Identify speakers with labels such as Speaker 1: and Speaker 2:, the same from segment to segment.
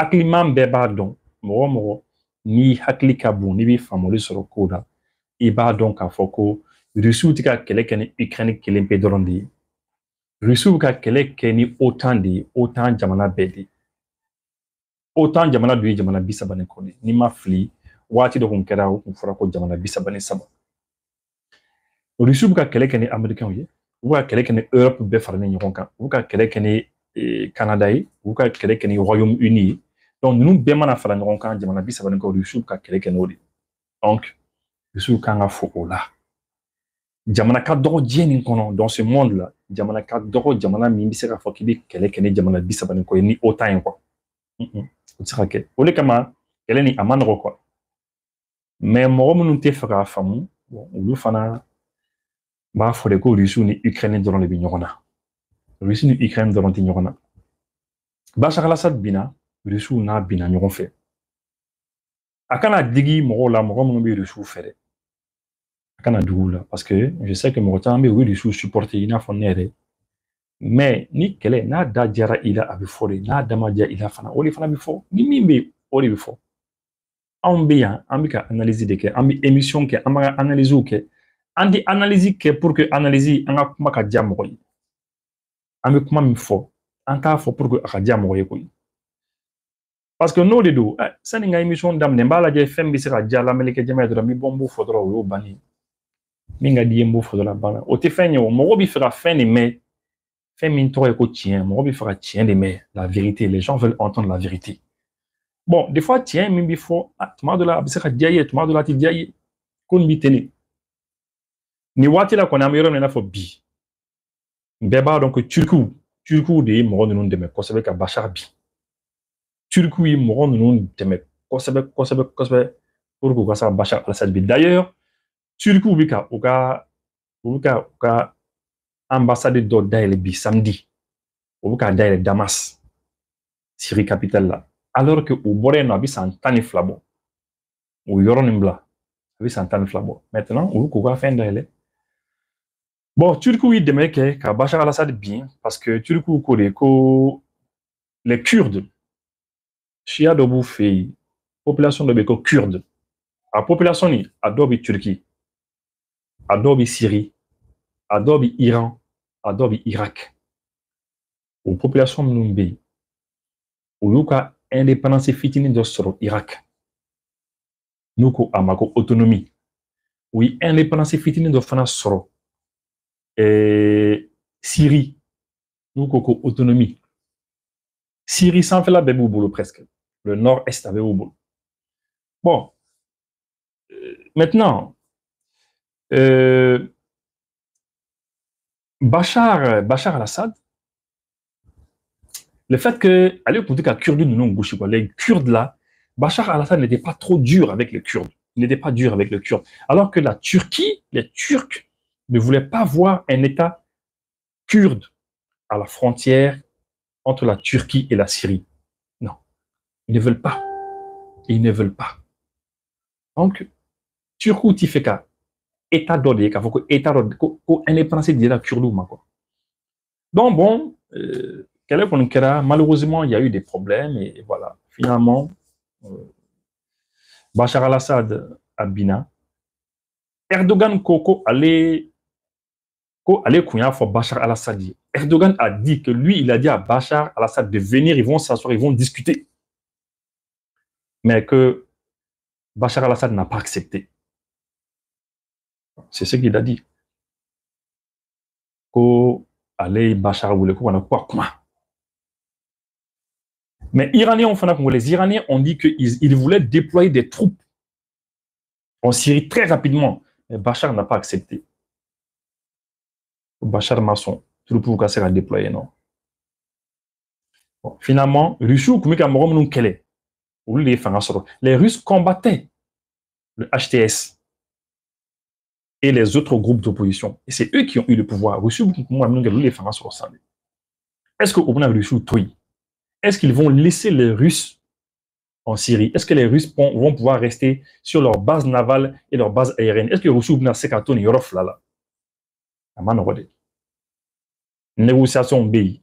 Speaker 1: hakiliman bɛɛ b'a dɔn mɔgɔ mɔgɔ ni hakili ka bon n'i bɛ faamuyali sɔrɔ ko la i b'a dɔn k'a fɔ ko rusiw tɛ ka kɛlɛ kɛ ni Ukraine kelen pe dɔrɔn de ye rusiw ka kɛlɛ kɛ ni OTAN de ye OTAN jamana bɛɛ de ye OTAN jamana dun ye jamana 30 kɔ de n'i ma fili waati dɔ kun kɛra o kun fɔra ko jamana 33 rusiw bɛ ka kɛlɛ kɛ ni américains ye u bɛ ka kɛlɛ kɛ ni Europe bɛɛ faralen ɲɔgɔn kan u bɛ ka kɛlɛ kɛ ni Canada ye u bɛ ka kɛlɛ kɛ ni Royaume-Uni ye donc ninnu bɛɛ mana fara ɲɔgɔn kan jamana 30 kɔ rusiw bɛ ka kɛlɛ kɛ n'o de donc rusiw kan ka fɔ o la jamana ka dɔgɔ diɲɛ nin kɔnɔ dans ce monde là jamana ka dɔgɔ jamana min bɛ se k'a fɔ k'i bɛ kɛlɛ kɛ ni jamana 30 kɔ ye ni OTAN ye quoi o tɛ se ka kɛ o de kama kɛlɛ nin a ma nɔgɔ quoi mais mɔgɔ minnu tɛ fɛ k'a faamu olu fana b'a fɔ de ko rusiw ni Ukraine dɔrɔn de bɛ ɲɔgɔn na rusiw ni Ukraine dɔrɔn tɛ ɲɔgɔn na Bachar al-Assad binna rusiw n'a binna ɲɔgɔn fɛ a kana digi mɔgɔw la mɔgɔ minnu bɛ rusiw fɛ dɛ a kana digi u la parce que je sais que mɔgɔ caman bɛ yen u bɛ rusiw supporter i n'a fɔ ne yɛrɛ mais ni kɛlɛ n'a da diyara i la a bɛ fɔ de n'a da ma diya i la fana o de fana bɛ fɔ ni min bɛ yen o de bɛ fɔ anw bɛ yan an bɛ ka analyse de kɛ an bɛ émission kɛ an bɛ ka analysew kɛ an tɛ analyse kɛ pour que analyse an ka kuma ka diya mɔgɔ ye an bɛ kuma min fɔ an t'a fɔ pour que a ka diya mɔgɔ ye koyi parce que n'o de don sani n ka émission daminɛ n b'a lajɛ fɛn min bɛ se ka diya lamɛnnikɛ jama ye dɔrɔn n bɛ bɔ n b'o fɔ dɔrɔn o y'o bannen min ka di ye n b'o fɔ dɔrɔn a banna o tɛ fɛn ye o mɔgɔ bɛ fɛ ka fɛn de mɛn fɛn min tɔgɔ ye ko tiɲɛ mɔgɔ bɛ fɛ ka tiɲɛ de mɛn la vérité les gens veulent entendre la vérité bon des fois tiɲɛ min bɛ fɔ tuma dɔ la a bɛ se ka diya i ye tuma dɔ la a tɛ diya i ye ko nin bɛ ten de nin waati la kɔni an bɛ yɔrɔ min na i n'a fɔ bi bɛɛ b'a dɔn ko turkiw de ye mɔgɔ ninnu dɛmɛ kosɛbɛ ka Bachar bin turkiw ye mɔgɔ ninnu dɛmɛ kosɛbɛ pour que u ka se ka Bachar al-Assad bin d'ailleurs turkiw bɛ ka u ka ambassade dɔ dayɛlɛ bi samedi u bɛ k'a dayɛlɛ Damas Syrie capitale la alors que u bɔra yen nɔ a bɛ san 12 bɔ o yɔrɔ nin bila a bɛ san 12 bɔ maintenant u bɛ k'u ka fɛn dayɛlɛ bon turkiw ye dɛmɛ kɛ ka Bachar al-Assad bin parce que turkiw ko de ko les Kurdes siya dɔ b'u fɛ yen population dɔ bɛ yen ko Kurde a population nin a dɔw bɛ Turquie a dɔw bɛ Syrie a dɔw bɛ Iran a dɔw bɛ Irak o population minnu bɛ yen o y'u ka indépendance fitinin dɔ sɔrɔ Irak n'u ko a ma ko autonomie u ye indépendance fitinin dɔ fana sɔrɔ Syrie n'u ko ko autonomie Syrie sanfɛla bɛɛ b'u bolo presque le nord-est a bɛɛ b'u bolo bon maintenant Bachar al-Assad le fait que allez écouter qu'à Kurdes nous gauche quoi les Kurdes là Bachar al-Assad n'était pas trop dur avec les Kurdes il n'était pas dur avec les Kurdes alors que la Turquie les Turcs ne voulaient pas voir un État kurde à la frontière entre la Turquie et la Syrie non ils ne veulent pas donc Turquie ti fait qu'à État d'ordre qu'à faut que État d'ordre ko indépendance de la Kurde ma quoi donc bon malheureusement il y a eu des problèmes et voilà finalement Bachar al-Assad a bina Erdogan ko allait courir pour Bachar al-Assad. Erdogan a dit que lui, il a dit à Bachar al-Assad de venir, ils vont s'asseoir, ils vont discuter. Mais que Bachar al-Assad n'a pas accepté. C'est ce qu'il a dit. Que Bachar voulait quoi. Mais les Iraniens ont dit qu'ils voulaient déployer des troupes en Syrie très rapidement. Mais Bachar n'a pas accepté. Bachar Masson, tout le pouvoir qu'à déployer, non. Bon, finalement, les Russes combattaient le HTS et les autres groupes d'opposition. Et c'est eux qui ont eu le pouvoir. Est-ce que est-ce qu'ils vont laisser les Russes en Syrie? Est-ce que les Russes vont pouvoir rester sur leur base navale et leur base aérienne? Est-ce que les Russes vont là? Négociation B.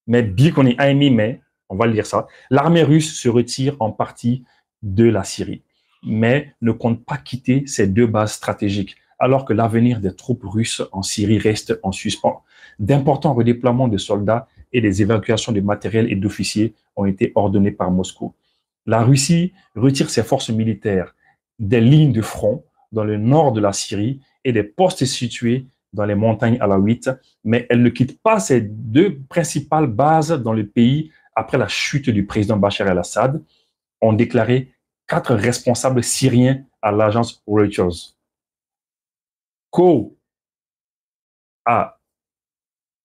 Speaker 1: Mais bien qu'on ait aimé, mais On va lire ça. L'armée russe se retire en partie de la Syrie, mais ne compte pas quitter ses deux bases stratégiques, alors que l'avenir des troupes russes en Syrie reste en suspens. D'importants redéploiements de soldats et des évacuations de matériel et d'officiers ont été ordonnés par Moscou. La Russie retire ses forces militaires des lignes de front dans le nord de la Syrie et des postes situés dans les montagnes alaouites, mais elle ne quitte pas ses deux principales bases dans le pays après la chute du président Bachar el-Assad, ont déclaré 4 responsables syriens à l'agence Reuters. Ko a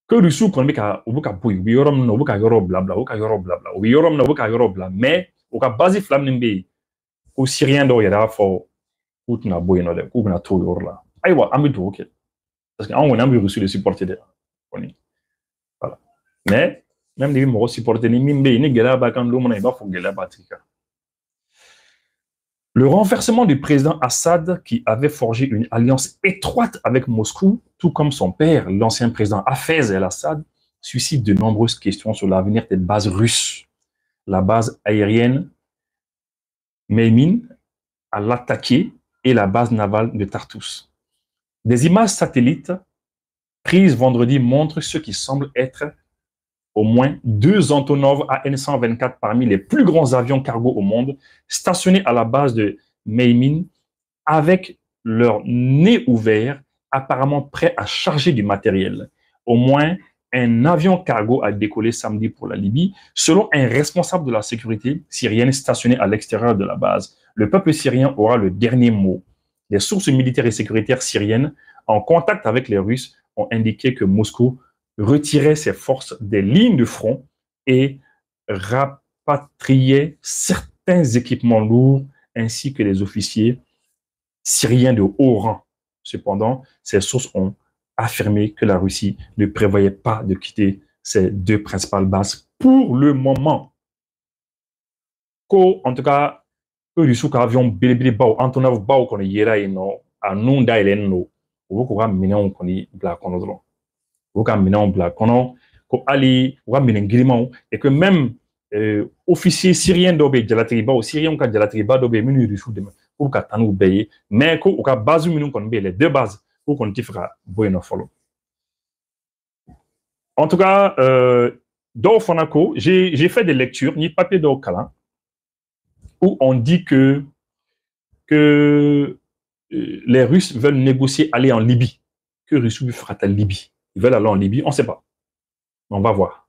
Speaker 1: que Rusu kon be ka obuka boy bi yorom no obuka yoro blabla obuka yoro blabla o yorom no obuka yoro bla mais o ka base flam nimbe ko syrien do yara fo utna boy no de ko na to yorla aywa amido ok parce que on a reçu le supporter de voilà mais même les mo supporter ni mimbe ni gela ba kan lo mona ba fo gela batrika. Le renversement du président Assad, qui avait forgé une alliance étroite avec Moscou, tout comme son père, l'ancien président Hafez el-Assad, suscite de nombreuses questions sur l'avenir des bases russes. La base aérienne Meymin à l'attaquer et la base navale de Tartus. Des images satellites prises vendredi montrent ce qui semble être au moins 2 Antonov AN-124 parmi les plus grands avions cargo au monde, stationnés à la base de Meymin, avec leur nez ouvert, apparemment prêts à charger du matériel. Au moins un avion cargo a décollé samedi pour la Libye, selon un responsable de la sécurité syrienne stationné à l'extérieur de la base. Le peuple syrien aura le dernier mot. Les sources militaires et sécuritaires syriennes, en contact avec les Russes, ont indiqué que Moscou retirait ses forces des lignes de front et rapatriait certains équipements lourds ainsi que les officiers syriens de haut rang. Cependant, ces sources ont affirmé que la Russie ne prévoyait pas de quitter ses 2 principales bases pour le moment. En tout cas, Russie avion belebele baw Antonov baw kono yera ino anu dailen no o ko ga minɛnw kɔni bila kɔnɔ dɔrɔn o ka minɛnw bila kɔnɔ ko hali u ka minɛn girimanw et que même officier syrien dɔ bɛ jalatigibaaw syriens ka jalatigibaa dɔ bɛ minnu ye Russie dɛmɛ k'u ka taa n'u bɛɛ ye mais ko u ka base minnu kɔni bɛ les 2 bases k'u kɔni tɛ fɛ ka bɔ yen nɔ fɔlɔ. En tout cas, dɔw fana ko j'ai fait des lectures ni papier dɔw kalan où on dit que les Russes veulent négocier aller en Libye, que Russie fera la Libye. Ils veulent aller en Libye, on ne sait pas. On va voir.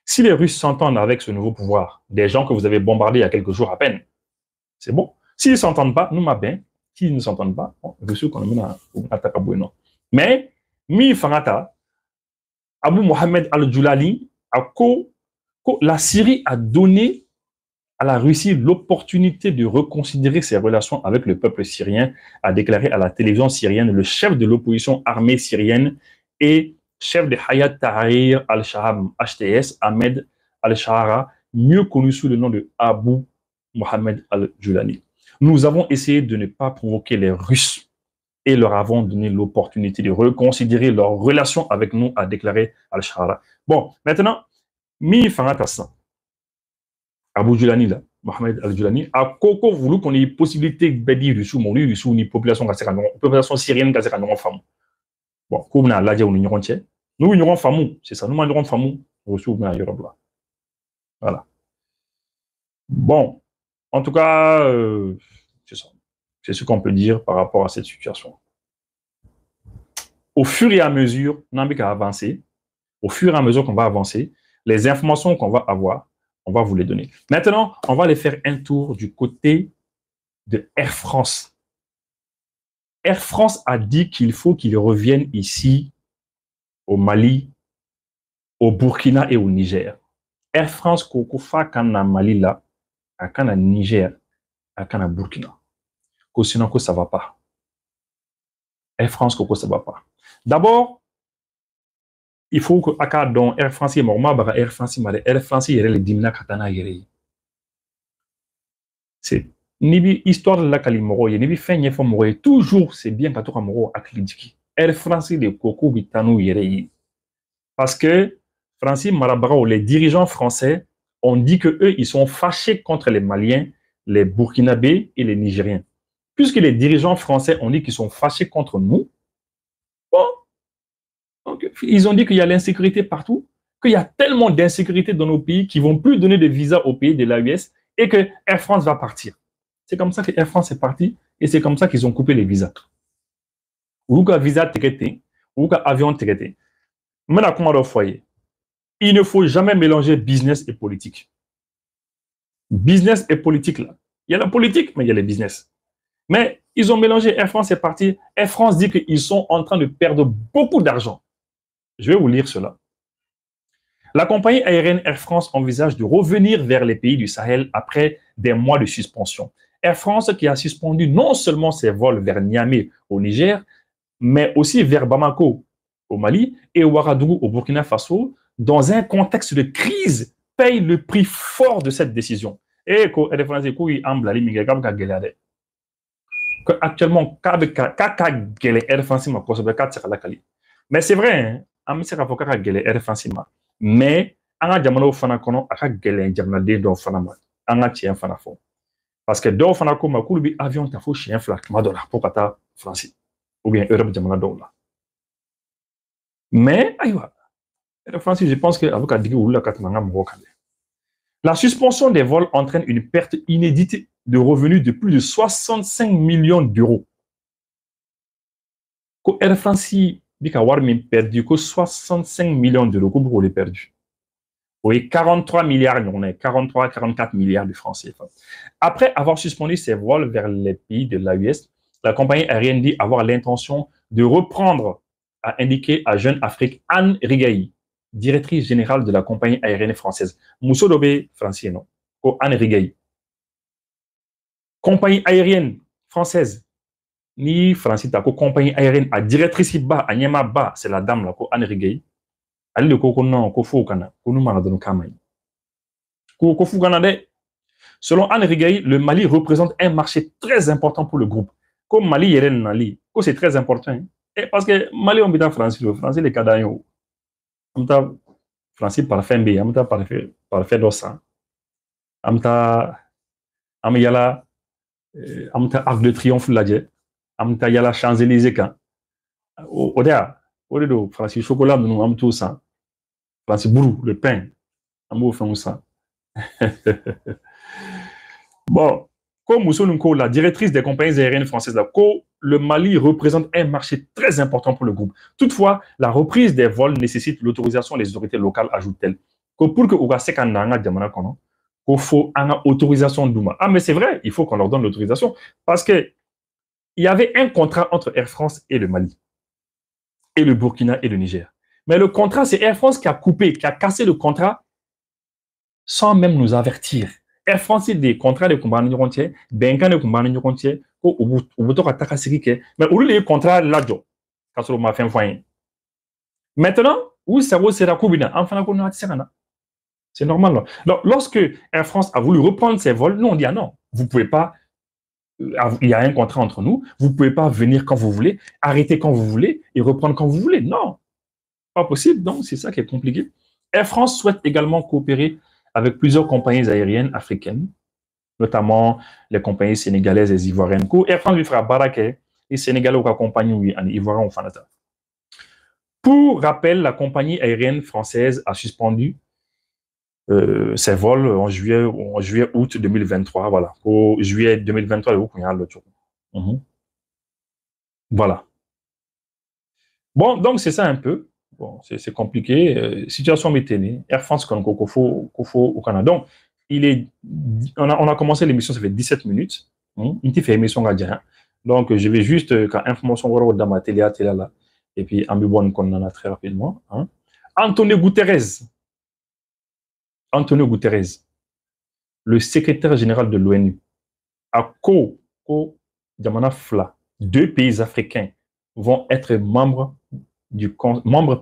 Speaker 1: Si les Russes s'entendent avec ce nouveau pouvoir, des gens que vous avez bombardés il y a quelques jours à peine, c'est bon. S'ils ne s'entendent pas, nous m'a bien. S'ils ne s'entendent pas, Russie qu'on a attaqué à Boueno. Mais, mi fangata, Abu Mohamed al-Julali, la Syrie a donné à la Russie l'opportunité de reconsidérer ses relations avec le peuple syrien, a déclaré à la télévision syrienne le chef de l'opposition armée syrienne et chef de Hayat Tahrir al-Sham HTS, Ahmed al-Shahara, mieux connu sous le nom de Abu Mohamed al-Julani. Nous avons essayé de ne pas provoquer les Russes et leur avons donné l'opportunité de reconsidérer leurs relations avec nous, a déclaré al-Shahara. Bon, maintenant, mi fangatassa. Abu Julani là, Mohamed al-Julani, a koko voulu qu'on ait possibilité de dire Russie, mon Russie, ni population syrienne qui a une femme. Bon, comme on a l'adja ou une tiers, nous une femme, c'est ça, nous une femme, Russie ou bien Europe là. Voilà. Bon, en tout cas, c'est ça. C'est ce qu'on peut dire par rapport à cette situation. Au fur et à mesure, on n'a qu'à avancer. Au fur et à mesure qu'on va avancer, les informations qu'on va avoir, on va vous les donner. Maintenant, on va aller faire un tour du côté de Air France. Air France a dit qu'il faut qu'ils reviennent ici, au Mali, au Burkina et au Niger. Air France, koko fa kana Mali là, à kana Niger, à kana Burkina. Sinon, ça ne va pas. Air France, koko, ça ne va pas. D'abord, il faut que Air France est mort, Air France est le dimna katana yere. C'est nibi histoire de la kalimoro, nibi fait moro, toujours c'est bien quand on moro aklidiki. Air France de koko bitanu yere. Parce que Francis Marabara, les dirigeants français on dit que eux, ils sont fâchés contre les Maliens, les Burkinabés et les Nigériens. Puisque les dirigeants français ont dit qu'ils sont fâchés contre nous, bon, donc, ils ont dit qu'il y a l'insécurité partout, qu'il y a tellement d'insécurité dans nos pays qu'ils ne vont plus donner de visa aux pays de l'AES et que Air France va partir. C'est comme ça que Air France est parti et c'est comme ça qu'ils ont coupé les visas. Ou qu'un visa traité, ou qu'un avion traité. Maintenant, comment foyer? Il ne faut jamais mélanger business et politique. Business et politique, là. Il y a la politique, mais il y a les business. Mais ils ont mélangé. Air France est parti. Air France dit qu'ils sont en train de perdre beaucoup d'argent. Je vais vous lire cela. La compagnie aérienne Air France envisage de revenir vers les pays du Sahel après des mois de suspension. Air France qui a suspendu non seulement ses vols vers Niamey au Niger, mais aussi vers Bamako au Mali et Ouagadougou au Burkina Faso, dans un contexte de crise, paye le prix fort de cette décision. Et actuellement, mais c'est vrai, mais parce que dɔw fana ko ma k'olu bi avion ta fo siɲɛ fila tuma dɔ la pour ka taa Faransi ou bien Europe jamana dɔw la mais ayiwa Air France je pense que a bɛ ka digi olu la ka tɛmɛ an ka mɔgɔw kan dɛ. La suspension des vols entraîne une perte inédite de revenus de plus de 65 millions d'euros. Ko Air France bi ka wari min perdu ko 65 millions d'euros ko b'o le perdu. Oui, 43 milliards, 44 milliards de francs CFA. Après avoir suspendu ses vols vers les pays de l'AES, la compagnie aérienne dit avoir l'intention de reprendre, a indiqué à Jeune Afrique Anne Rigaï, directrice générale de la compagnie aérienne française. Moussodobe français, non? Anne Rigaï. Compagnie aérienne française, ni français, compagnie aérienne, à directrice bas, à Nyama bas, c'est la dame là, Anne Rigaï. Selon Anne Rigaï, le Mali représente un marché très important pour le groupe. Comme Mali est Mali, c'est très important. Et parce que Mali on est en France, le français les cadavres. On t'a français parfait B, on t'a parfait d'ossa. On t'a amyala, on t'a arc de triomphe là, on t'a yala Champs-Élysées quand. Oda, odo français chocolat nous am tout ça. Français bourou, le pain. Amour fait ça. Bon, comme Moussounko, la directrice des compagnies aériennes françaises, le Mali représente un marché très important pour le groupe. Toutefois, la reprise des vols nécessite l'autorisation des autorités locales, ajoute-t-elle. Pour que il faut une autorisation d'Ouma. Ah, mais c'est vrai, il faut qu'on leur donne l'autorisation. Parce qu'il y avait un contrat entre Air France et le Mali, et le Burkina et le Niger. Mais le contrat, c'est Air France qui a coupé, qui a cassé le contrat sans même nous avertir. Air France, c'est des contrats de combat de frontière, Benkan de combat de frontière, ou bouton attaque sécurité, mais où les contrats là-dedans, quand on m'a fait un foyer. Maintenant, où ça va, c'est la combina, enfin, c'est normal. Donc, lorsque Air France a voulu reprendre ses vols, nous, on dit, ah non, vous ne pouvez pas, il y a un contrat entre nous, vous ne pouvez pas venir quand vous voulez, arrêter quand vous voulez et reprendre quand vous voulez. Non, pas possible, donc c'est ça qui est compliqué. Air France souhaite également coopérer avec plusieurs compagnies aériennes africaines, notamment les compagnies sénégalaises et ivoiriennes. Air France lui fera baraké, et Sénégalais ou compagnie en Ivoirien ou Fanata. Pour rappel, la compagnie aérienne française a suspendu ses vols en juillet-août 2023. Voilà. Au juillet 2023, voilà. Bon, donc c'est ça un peu. Bon, c'est compliqué. Situation météo. Air France, au Canada. Donc, on a commencé l'émission, ça fait 17 minutes. Une petite émission à dire. Donc, je vais juste, quand information dans ma télé là, et puis, en bibon qu'on en a très rapidement. Antonio Guterres, le secrétaire général de l'ONU, à Jamana Fla, 2 pays africains vont être membres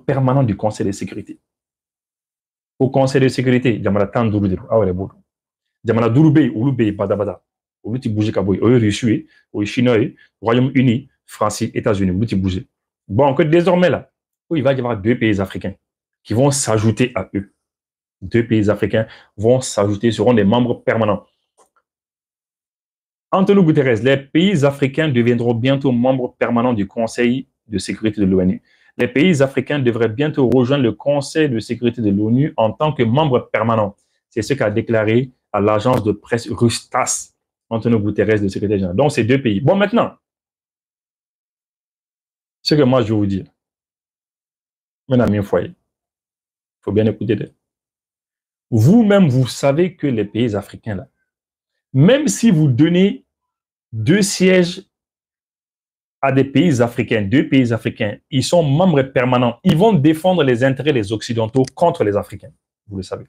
Speaker 1: permanents du Conseil de sécurité. Au Conseil de sécurité, Jamana Tandourou, Jamana Douroubé, Ouloubé, Badabada, Oulouti Bougé Kaboui, Russie, Chinois, Royaume-Uni, France, États-Unis, Oulouti Bougé. Bon, que désormais là, il va y avoir 2 pays africains qui vont s'ajouter à eux. 2 pays africains vont s'ajouter, seront des membres permanents. Antonio Guterres, les pays africains deviendront bientôt membres permanents du Conseil de sécurité de l'ONU. Les pays africains devraient bientôt rejoindre le Conseil de sécurité de l'ONU en tant que membres permanents. C'est ce qu'a déclaré à l'agence de presse russe TASS, Antonio Guterres, le secrétaire général. Donc, c'est 2 pays. Bon, maintenant, ce que moi, je vais vous dire, mon ami foyer, il faut bien écouter. Vous-même, vous savez que les pays africains, là, même si vous donnez 2 sièges à des pays africains, 2 pays africains, ils sont membres permanents. Ils vont défendre les intérêts des Occidentaux contre les Africains. Vous le savez.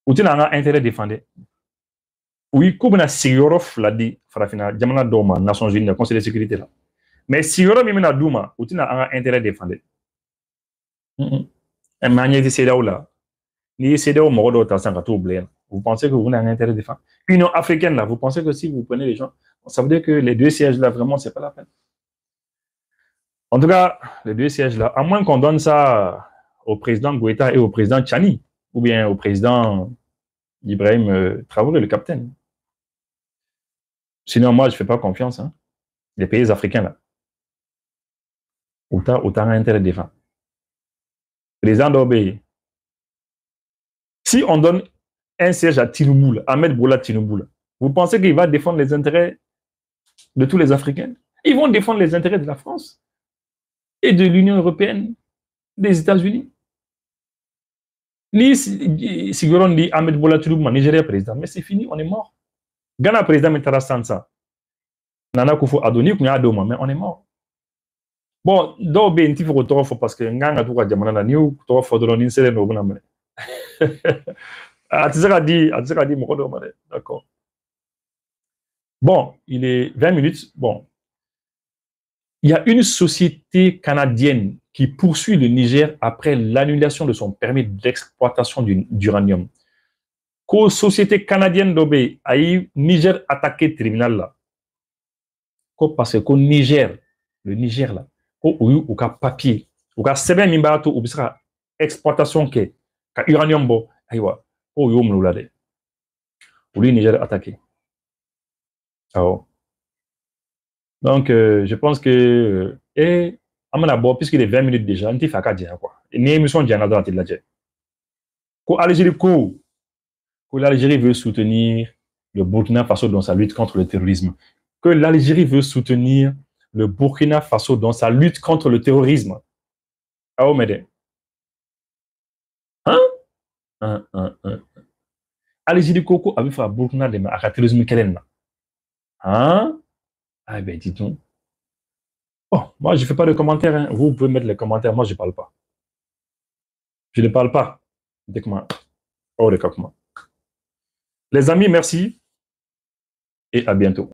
Speaker 1: Vous avez un intérêt défendu. Oui, comme on a Sigurov l'a dit, Farafina, Jamana Doma, Nations Unies, le Conseil de sécurité là. Mais Sigurov, il a Douma, vous avez un intérêt défendu. Un manière de CEDAO là. Ni CEDAO, vous pensez que vous avez un intérêt défendu. Union africaine là, vous pensez que si vous prenez les gens, ça veut dire que les 2 sièges là, vraiment, c'est pas la peine. En tout cas, les 2 sièges là, à moins qu'on donne ça au président Goïta et au président Tchani, ou bien au président Ibrahim Traoré, le capitaine. Sinon, moi, je ne fais pas confiance. Hein. Les pays africains, là, autant intérêt défendu. Président d'Obéi, si on donne un siège à Tinubu, Ahmed Boula Tinubu, vous pensez qu'il va défendre les intérêts de tous les Africains? Ils vont défendre les intérêts de la France et de l'Union européenne, des États-Unis. Ni Sigurón dit Ahmed Bola Tinubu, Nigeria président, mais c'est fini, on est mort. Ghana président Mitara Sansa, Nana Koufou Adoni, mais on est mort. Bon, donc ben il faut trop parce que nganga tout jamana na niu trop fodoro ni sele no buna. Atzaka dit mokodo mane. D'accord. Bon, il est 20 minutes. Bon. Il y a une société canadienne qui poursuit le Niger après l'annulation de son permis d'exploitation d'uranium. La société canadienne d'Obé a eu Niger attaqué le tribunal là. Parce que le Niger là, ou ka papier, ou ka seben mimbato ou bisra exploitation ke ka uranium bo aywa o yo mulula de. Ou le Niger attaqué. Alors, donc je pense que et amana bo puisqu'il est 20 minutes déjà, on t'y fait dire quoi. Une émission Diana dans la télé. Que l'Algérie veut soutenir le Burkina Faso dans sa lutte contre le terrorisme. Que l'Algérie veut soutenir le Burkina Faso dans sa lutte contre le terrorisme. Ah, oh, mais Algérie Koko avait fait Burkina de ma terrorisme qu'elle hein? Ah, ben, dis donc. Bon, moi, je ne fais pas de commentaires. Hein. Vous pouvez mettre les commentaires. Moi, je ne parle pas. Je ne parle pas. Oh, les amis, merci et à bientôt.